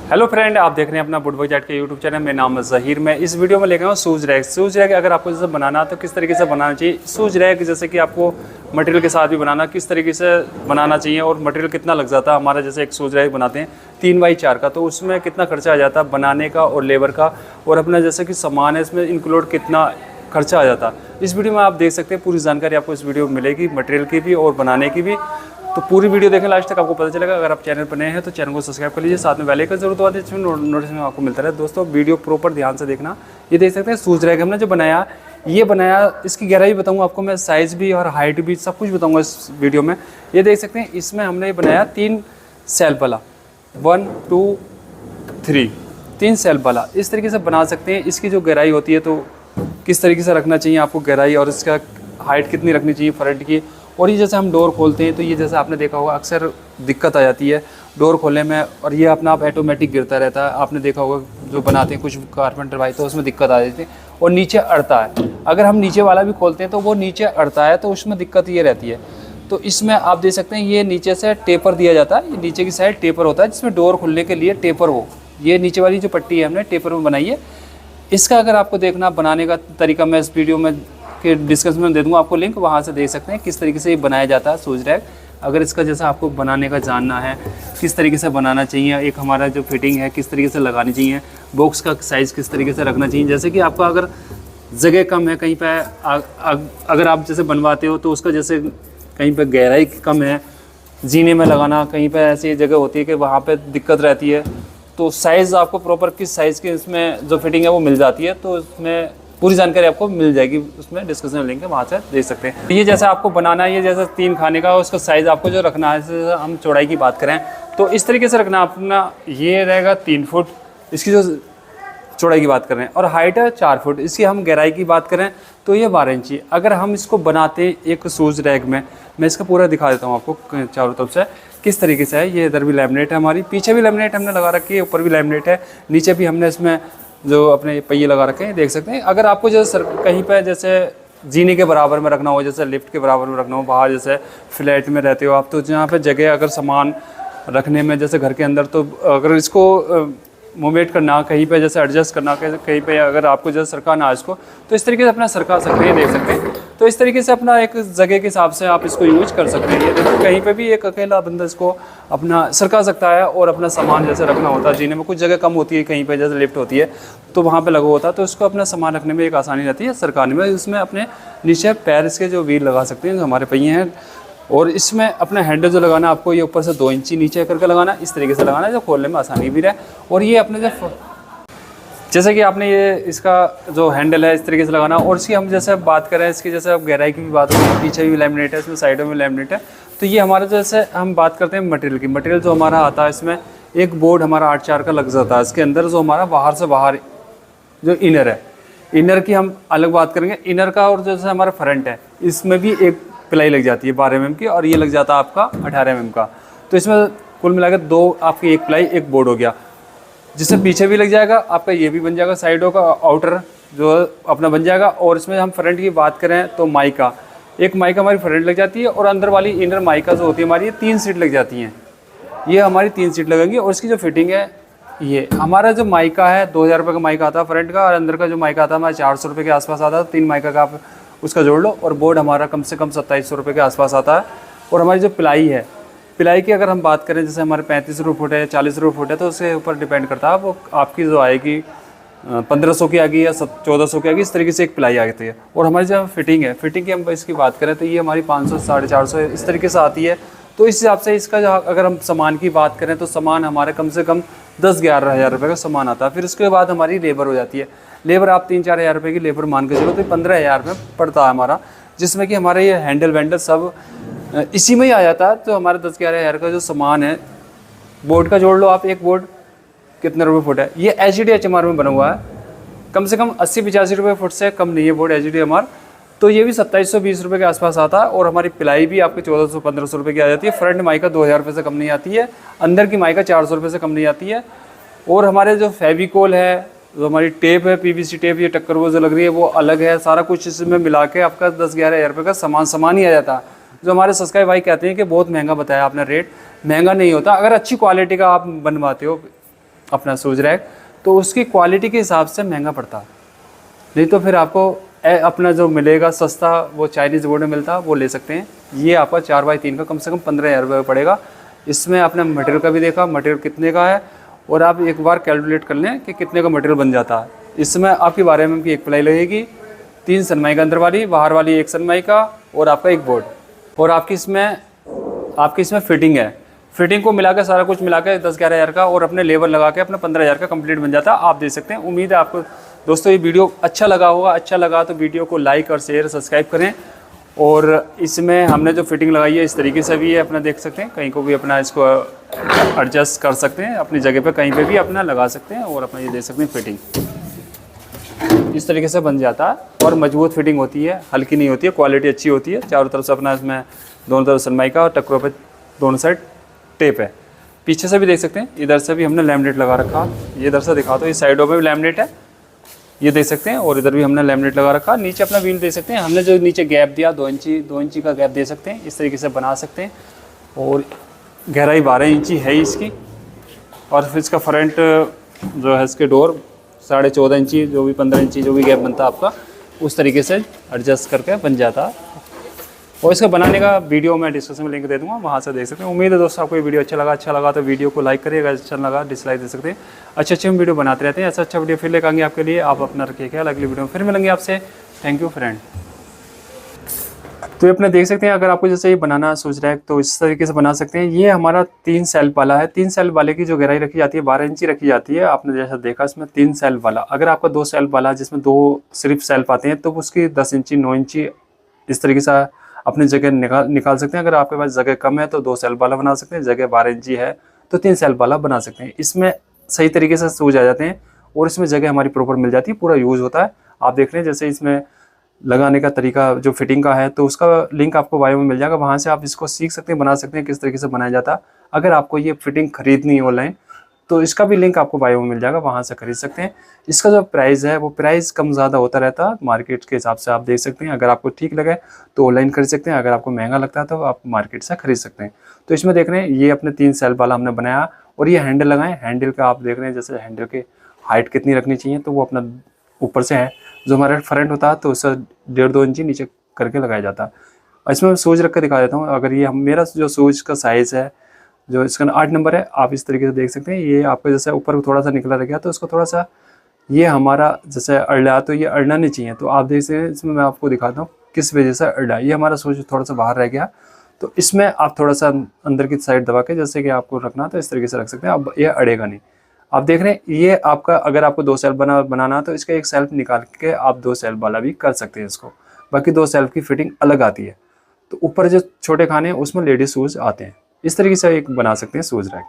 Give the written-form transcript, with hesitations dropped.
Hello friend, आप देख रहे हैं अपना वुडवर्क जैट के यूट्यूब चैनल। मेरा नाम है ज़हीर। मैं इस वीडियो में लेकर आया हूँ शूज़ रैक। शूज़ रैक अगर आपको जैसे बनाना तो किस तरीके से बनाना चाहिए, शूज़ रैक जैसे कि आपको मटेरियल के साथ भी बनाना किस तरीके से बनाना चाहिए और मटेरियल कितना लग जाता है। हमारा जैसे एक शूज़ रैक बनाते हैं 3x4 का, तो उसमें कितना खर्चा आ जाता है बनाने का और लेबर का, और अपना जैसे कि सामान है इसमें इंक्लूड कितना खर्चा आ जाता है। इस वीडियो में आप देख सकते हैं, पूरी जानकारी आपको इस वीडियो में मिलेगी, मटेरियल की भी और बनाने की भी। तो पूरी वीडियो देखें लास्ट तक, आपको पता चलेगा। अगर आप चैनल पर नए हैं तो चैनल को सब्सक्राइब कर लीजिए, साथ में बेल आइकन जरूर दबा दीजिए, इसमें नोटिफिकेशन आपको मिलता रहे। दोस्तों वीडियो प्रॉपर ध्यान से देखना। ये देख सकते हैं शूज़ रैक हमने जो बनाया, ये बनाया, इसकी गहराई बताऊंगा आपको मैं, साइज़ भी और हाइट भी सब कुछ बताऊंगा इस वीडियो में। ये देख सकते हैं, इसमें हमने बनाया 3 सेल्फ वाला, 1 2 3, 3 सेल्फ वाला। इस तरीके से बना सकते हैं। इसकी जो गहराई होती है तो किस तरीके से रखना चाहिए आपको गहराई, और इसका हाइट कितनी रखनी चाहिए फ्रंट की। और ये जैसे हम डोर खोलते हैं तो ये जैसे आपने देखा होगा अक्सर दिक्कत आ जाती है डोर खोलने में, और ये अपना आप ऑटोमेटिक गिरता रहता है। आपने देखा होगा जो बनाते हैं कुछ कारपेंटर भाई, तो उसमें दिक्कत आ जाती है और नीचे अड़ता है। अगर हम नीचे वाला भी खोलते हैं तो वो नीचे अड़ता है, तो उसमें दिक्कत ये रहती है। तो इसमें आप देख सकते हैं ये नीचे से टेपर दिया जाता है, ये नीचे की साइड टेपर होता है जिसमें डोर खुलने के लिए टेपर हो। ये नीचे वाली जो पट्टी है हमने टेपर में बनाई है। इसका अगर आपको देखना बनाने का तरीका, मैं इस वीडियो में के डिस्क्रिप्शन में दे दूँगा आपको लिंक, वहाँ से देख सकते हैं किस तरीके से ये बनाया जाता है शूज़ रैक। अगर इसका जैसा आपको बनाने का जानना है, किस तरीके से बनाना चाहिए, एक हमारा जो फिटिंग है किस तरीके से लगानी चाहिए, बॉक्स का साइज़ किस तरीके से रखना चाहिए। जैसे कि आपका अगर जगह कम है कहीं पर, अगर आप जैसे बनवाते हो तो उसका जैसे कहीं पर गहराई कम है, जीने में लगाना, कहीं पर ऐसी जगह होती है कि वहाँ पर दिक्कत रहती है, तो साइज़ आपको प्रॉपर किस साइज़ के इसमें जो फिटिंग है वो मिल जाती है। तो इसमें पूरी जानकारी आपको मिल जाएगी, उसमें डिस्क्रिप्शन लिंक है, वहाँ से देख सकते हैं। ये जैसा आपको बनाना है, ये जैसा 3 खाने का, उसका साइज़ आपको जो रखना है, जैसे हम चौड़ाई की बात करें तो इस तरीके से रखना अपना। ये रहेगा 3 फुट इसकी जो चौड़ाई की बात कर रहे हैं, और हाइट है 4 फुट। इसकी हम गहराई की बात करें तो ये 12 इंची। अगर हम इसको बनाते एक शूज़ रैक में, मैं इसका पूरा दिखा देता हूँ आपको चारों तरफ से किस तरीके से है। ये इधर भी लैमिनेट है, हमारी पीछे भी लैमिनेट हमने लगा रखी है, ऊपर भी लैमिनेट है, नीचे भी हमने इसमें जो अपने पहिए लगा रखे हैं, देख सकते हैं। अगर आपको जैसे कहीं पर जैसे जीने के बराबर में रखना हो, जैसे लिफ्ट के बराबर में रखना हो, बाहर जैसे फ्लैट में रहते हो आप, तो जहाँ पे जगह अगर सामान रखने में जैसे घर के अंदर, तो अगर इसको मूवमेंट करना, कहीं पे जैसे एडजस्ट करना, कहीं पे अगर आपको जैसे सरकाना है इसको, तो इस तरीके से अपना सरका सकते हैं, देख सकते हैं। तो इस तरीके से अपना एक जगह के हिसाब से आप इसको यूज कर सकते हैं। ये देखो कहीं पे भी एक अकेला बंदा इसको अपना सरका सकता है, और अपना सामान जैसे रखना होता है, जीने में कुछ जगह कम होती है, कहीं पे जैसे लिफ्ट होती है तो वहाँ पे लगा होता है, तो इसको अपना सामान रखने में एक आसानी रहती है सरकाने में। इसमें अपने नीचे पैर इसके जो व्हील लगा सकते हैं, जो हमारे पहिए हैं, और इसमें अपना हैंडल जो लगाना आपको ये ऊपर से 2 इंची नीचे करके लगाना, इस तरीके से लगाना है जो खोलने में आसानी भी रहे। और ये अपने जैसे कि आपने ये इसका जो हैंडल है इस तरीके से लगाना। और इसकी हम जैसे बात करें, इसकी जैसे अब गहराई की भी बात होती है, पीछे भी लैमिनेट है, इसमें साइडों में लैमिनेट है। तो ये हमारा जैसे हम बात करते हैं मटेरियल की, मटेरियल जो हमारा आता है इसमें एक बोर्ड हमारा 8x4 का लग जाता है। इसके अंदर जो हमारा बाहर से बाहर जो इनर है, इनर की हम अलग बात करेंगे, इनर का। और जैसे हमारा फ्रंट है, इसमें भी एक प्लाई लग जाती है 12 mm की, और ये लग जाता है आपका 18 mm का। तो इसमें कुल मिलाकर 2 आपकी एक प्लाई एक बोर्ड हो गया, जिससे पीछे भी लग जाएगा आपका, ये भी बन जाएगा, साइडों का आउटर जो अपना बन जाएगा। और इसमें हम फ्रंट की बात करें तो माइका, एक माइका हमारी फ्रंट लग जाती है, और अंदर वाली इनर माइका जो होती है हमारी, 3 सीट लग जाती हैं। ये हमारी 3 सीट लगेंगी। और इसकी जो फिटिंग है, ये हमारा जो माइका है 2000 रुपये का माइका आता है फ्रंट का, और अंदर का जो माइका आता है हमारा 400 रुपये के आसपास आता है। 3 माइका का आप उसका जोड़ लो, और बोर्ड हमारा कम से कम 2700 रुपये के आसपास आता है। और हमारी जो प्लाई है, प्लाई की अगर हम बात करें, जैसे हमारे 35 रुपये फुट है, 40 रुपये फुट है, तो उसके ऊपर डिपेंड करता है। वो आपकी जो आएगी 1500 की आएगी या 1400 की आएगी, इस तरीके से एक प्लाई आती है। और हमारी जो फिटिंग है, फिटिंग की हम इसकी बात करें तो ये हमारी 500 450 इस तरीके से आती है। तो इस हिसाब से इसका जो अगर हम सामान की बात करें तो सामान हमारे कम से कम 10-11 हज़ार रुपये का सामान आता है। फिर उसके बाद हमारी लेबर हो जाती है। लेबर आप 3-4 हज़ार रुपये की लेबर मान के चलो, तो 15 हज़ार रुपये पड़ता है हमारा, जिसमें कि हमारे ये हैंडल वैंडल सब इसी में ही आ जाता है। तो हमारे 10-11 हज़ार का जो सामान है, बोर्ड का जोड़ लो आप, एक बोर्ड कितने रुपये फुट है। ये HDHMR में बना हुआ है, कम से कम 80-85 रुपये फुट से कम नहीं है बोर्ड HDHMR। तो ये भी 2720 रुपये के आसपास आता है। और हमारी प्लाई भी आपके 1400-1500 रुपये की आ जाती है। फ्रंट माइका 2000 रुपये से कम नहीं आती है, अंदर की माइका 400 रुपये से कम नहीं आती है। और हमारे जो फेविकोल है, जो हमारी टेप है, PVC टेप, ये टक्कर वो जो लग रही है वो अलग है। सारा कुछ इसमें मिला के आपका 10-11 हज़ार रुपये का सामान ही आ जाता है। जो हमारे सब्सक्राइब भाई कहते हैं कि बहुत महंगा बताया आपने रेट, महंगा नहीं होता। अगर अच्छी क्वालिटी का आप बनवाते हो अपना शूज़ रैक, तो उसकी क्वालिटी के हिसाब से महंगा पड़ता, नहीं तो फिर आपको अपना जो मिलेगा सस्ता वो चाइनीज़ बोर्ड में मिलता, वो ले सकते हैं। ये आपका 4x3 का कम से कम 15,000 रुपये पड़ेगा। इसमें आपने मटेरियल का भी देखा, मटेरियल कितने का है, और आप एक बार कैलकुलेट कर लें कि कितने का मटेरियल बन जाता है। इसमें आपकी 12 mm की एक प्लाई लगेगी, 3 सनमाई का अंदर वाली, बाहर वाली 1 सनमाई का, और आपका एक बोर्ड, और आपकी इसमें फिटिंग है। फिटिंग को मिला के सारा कुछ मिला के 10-11 हज़ार का, और अपने लेबर लगा के अपना 15,000 का कंप्लीट बन जाता है। आप दे सकते हैं। उम्मीद है आपको दोस्तों ये वीडियो अच्छा लगा होगा। अच्छा लगा तो वीडियो को लाइक और शेयर सब्सक्राइब करें। और इसमें हमने जो फिटिंग लगाई है इस तरीके से भी है, अपना देख सकते हैं, कहीं को भी अपना इसको एडजस्ट कर सकते हैं, अपनी जगह पे कहीं पे भी अपना लगा सकते हैं, और अपना ये देख सकते हैं फिटिंग इस तरीके से बन जाता है। और मजबूत फिटिंग होती है, हल्की नहीं होती है, क्वालिटी अच्छी होती है। चारों तरफ से अपना इसमें दोनों तरफ सनमाई का और टक्करों पे दोनों साइड टेप है। पीछे से भी देख सकते हैं, इधर से भी हमने लैमिनेट लगा रखा। ये इधर से दिखा, तो इस साइडों में भी लैमिनेट है, ये देख सकते हैं, और इधर भी हमने लैमिनेट लगा रखा। नीचे अपना व्हील देख सकते हैं, हमने जो नीचे गैप दिया 2 इंची का गैप दे सकते हैं, इस तरीके से बना सकते हैं। और गहराई 12 इंची है इसकी। और फिर इसका फ्रंट जो है इसके डोर 14.5 इंची, जो भी 15 इंची जो भी गैप बनता है आपका, उस तरीके से एडजस्ट करके बन जाता है। और इसका बनाने का वीडियो मैं डिस्क्रिप्शन में लिंक दे दूंगा, वहाँ से देख सकते हैं। उम्मीद है दोस्तों आपको ये वीडियो अच्छा लगा तो वीडियो को लाइक करिएगा, अच्छा लगा डिसलाइक दे सकते हैं। अच्छे हम वीडियो बनाते रहते हैं, अच्छा वीडियो फिर लेकर आएंगे आपके लिए। आप अपना रखिए ख्याल, अगली वीडियो में फिर मिलेंगे आपसे। Thank you friend. तो ये अपने देख सकते हैं, अगर आपको जैसे ये बनाना सोच रहा है तो इस तरीके से बना सकते हैं। ये हमारा 3 सेल्फ वाला है। 3 सेल्फ वाले की जो गहराई रखी जाती है 12 इंची रखी जाती है। आपने जैसा देखा इसमें 3 सेल्फ वाला। अगर आपका 2 सेल्फ वाला जिसमें 2 सिर्फ सेल्फ आते हैं तो उसकी 10 इंची 9 इंची इस तरीके से अपनी जगह निकाल सकते हैं। अगर आपके पास जगह कम है तो 2 सेल्फ वाला बना सकते हैं, जगह 12 इंची है तो 3 सेल्फ वाला बना सकते हैं। इसमें सही तरीके से सूज आ जाते हैं और इसमें जगह हमारी प्रॉपर मिल जाती है, पूरा यूज़ होता है। आप देख रहे हैं जैसे इसमें लगाने का तरीका जो फिटिंग का है तो उसका लिंक आपको बायो में मिल जाएगा, वहाँ से आप इसको सीख सकते हैं, बना सकते हैं किस तरीके से बनाया जाता है। अगर आपको ये फिटिंग खरीदनी है ऑनलाइन तो इसका भी लिंक आपको बायो में मिल जाएगा, वहाँ से खरीद सकते हैं। इसका जो प्राइस है वो प्राइस कम ज़्यादा होता रहता है मार्केट के हिसाब से, आप देख सकते हैं। अगर आपको ठीक लगे तो ऑनलाइन खरीद सकते हैं, अगर आपको महंगा लगता है तो आप मार्केट से खरीद सकते हैं। तो इसमें देख रहे हैं ये अपने 3 सेल्फ वाला हमने बनाया और ये हैंडल लगाए। हैंडल का आप देख रहे हैं जैसे हैंडल की हाइट कितनी रखनी चाहिए, तो वो अपना ऊपर से है जो हमारा फ्रंट होता है तो उससे 1.5-2 इंची नीचे करके लगाया जाता है। और इसमें मैं सूज रख कर दिखा देता हूँ। अगर ये मेरा जो सूज का साइज़ है जो इसका 8 नंबर है, आप इस तरीके से देख सकते हैं। ये आपका जैसे ऊपर थोड़ा सा निकला रह गया तो उसको थोड़ा सा ये हमारा जैसे अड़ला, तो ये अड़ना नहीं चाहिए। तो आप देख सकते हैं इसमें मैं आपको दिखाता हूँ किस वजह से अड़ला। ये हमारा सूज थोड़ा सा बाहर रह गया तो इसमें आप थोड़ा सा अंदर की साइड दबा के जैसे कि आपको रखना तो इस तरीके से रख सकते हैं। अब ये अड़ेगा नहीं। आप देख रहे हैं ये आपका, अगर आपको 2 सेल्फ बनाना तो इसका एक सेल्फ निकाल के आप 2 सेल्फ वाला भी कर सकते हैं इसको। बाकी 2 सेल्फ की फिटिंग अलग आती है। तो ऊपर जो छोटे खाने हैं उसमें लेडीज शूज़ आते हैं। इस तरीके से एक बना सकते हैं शूज़ रैक।